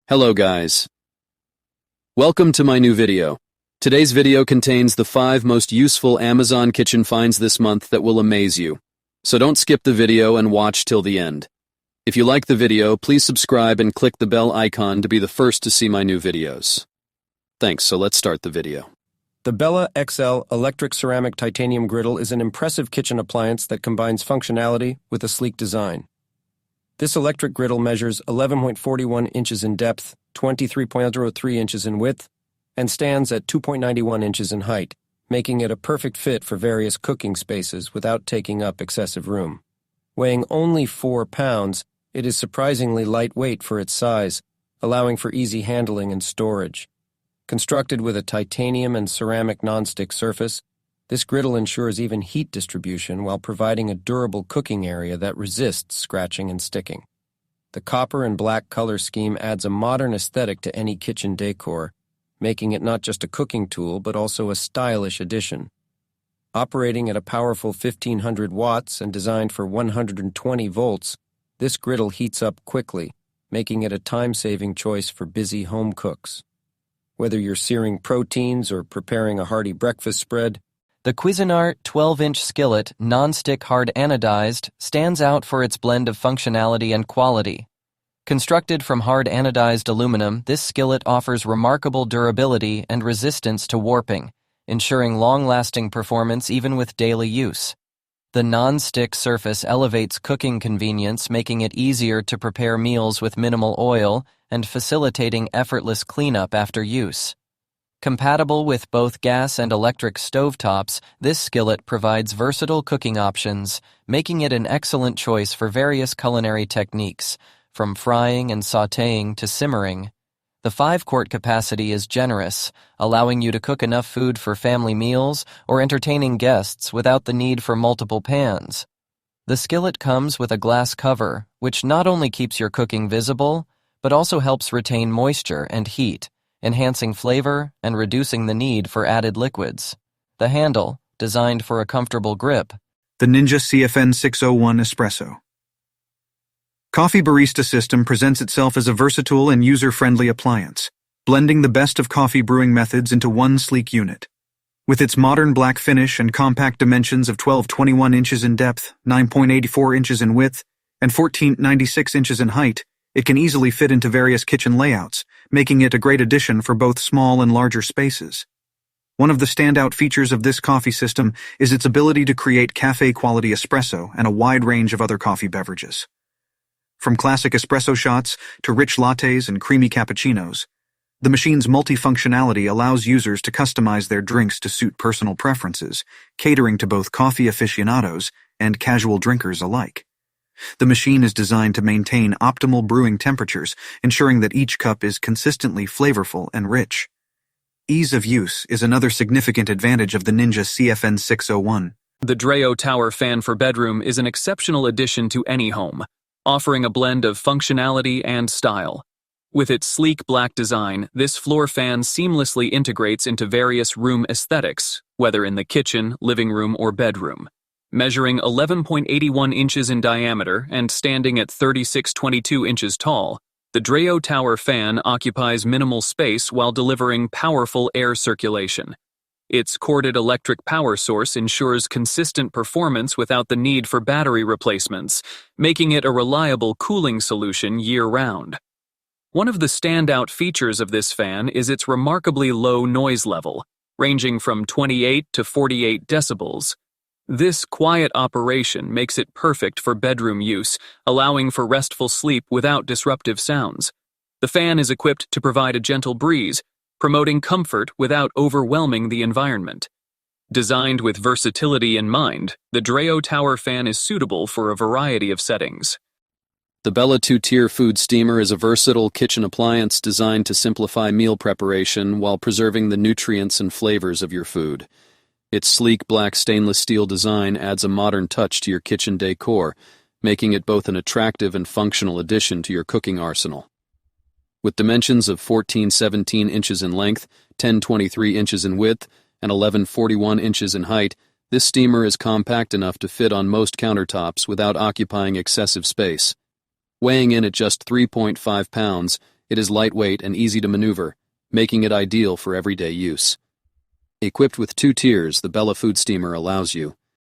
Hello guys. Welcome to my new video. Today's video contains the 5 most useful Amazon kitchen finds this month that will amaze you. So don't skip the video and watch till the end. If you like the video, please subscribe and click the bell icon to be the first to see my new videos. Thanks, so let's start the video. The Bella XL electric ceramic titanium griddle is an impressive kitchen appliance that combines functionality with a sleek design. This electric griddle measures 11.41 inches in depth, 23.03 inches in width, and stands at 2.91 inches in height, making it a perfect fit for various cooking spaces without taking up excessive room. Weighing only 4 pounds, it is surprisingly lightweight for its size, allowing for easy handling and storage. Constructed with a titanium and ceramic nonstick surface, this griddle ensures even heat distribution while providing a durable cooking area that resists scratching and sticking. The copper and black color scheme adds a modern aesthetic to any kitchen decor, making it not just a cooking tool but also a stylish addition. Operating at a powerful 1500 watts and designed for 120 volts, this griddle heats up quickly, making it a time-saving choice for busy home cooks. Whether you're searing proteins or preparing a hearty breakfast spread, the Cuisinart 12-inch skillet, non-stick hard anodized, stands out for its blend of functionality and quality. Constructed from hard anodized aluminum, this skillet offers remarkable durability and resistance to warping, ensuring long-lasting performance even with daily use. The non-stick surface elevates cooking convenience, making it easier to prepare meals with minimal oil and facilitating effortless cleanup after use. Compatible with both gas and electric stovetops, this skillet provides versatile cooking options, making it an excellent choice for various culinary techniques, from frying and sautéing to simmering. The 5-quart capacity is generous, allowing you to cook enough food for family meals or entertaining guests without the need for multiple pans. The skillet comes with a glass cover, which not only keeps your cooking visible, but also helps retain moisture and heat, enhancing flavor and reducing the need for added liquids. The handle, designed for a comfortable grip. The Ninja CFN 601 Espresso. Coffee Barista System presents itself as a versatile and user-friendly appliance, blending the best of coffee brewing methods into one sleek unit. With its modern black finish and compact dimensions of 12.21 inches in depth, 9.84 inches in width, and 14.96 inches in height, it can easily fit into various kitchen layouts, making it a great addition for both small and larger spaces. One of the standout features of this coffee system is its ability to create cafe-quality espresso and a wide range of other coffee beverages. From classic espresso shots to rich lattes and creamy cappuccinos, the machine's multifunctionality allows users to customize their drinks to suit personal preferences, catering to both coffee aficionados and casual drinkers alike. The machine is designed to maintain optimal brewing temperatures, ensuring that each cup is consistently flavorful and rich. Ease of use is another significant advantage of the Ninja CFN 601. The Dreo Tower fan for bedroom is an exceptional addition to any home, offering a blend of functionality and style. With its sleek black design, this floor fan seamlessly integrates into various room aesthetics, whether in the kitchen, living room, or bedroom. Measuring 11.81 inches in diameter and standing at 36.22 inches tall, the Dreo Tower fan occupies minimal space while delivering powerful air circulation. Its corded electric power source ensures consistent performance without the need for battery replacements, making it a reliable cooling solution year-round. One of the standout features of this fan is its remarkably low noise level, ranging from 28 to 48 decibels. This quiet operation makes it perfect for bedroom use, allowing for restful sleep without disruptive sounds. The fan is equipped to provide a gentle breeze, promoting comfort without overwhelming the environment. Designed with versatility in mind, the Dreo Tower fan is suitable for a variety of settings. The Bella 2-tier food steamer is a versatile kitchen appliance designed to simplify meal preparation while preserving the nutrients and flavors of your food. Its sleek black stainless steel design adds a modern touch to your kitchen decor, making it both an attractive and functional addition to your cooking arsenal. With dimensions of 14.17 inches in length, 10.23 inches in width, and 11.41 inches in height, this steamer is compact enough to fit on most countertops without occupying excessive space. Weighing in at just 3.5 pounds, It is lightweight and easy to maneuver, making it ideal for everyday use. Equipped with 2 tiers, the Bella Food Steamer allows you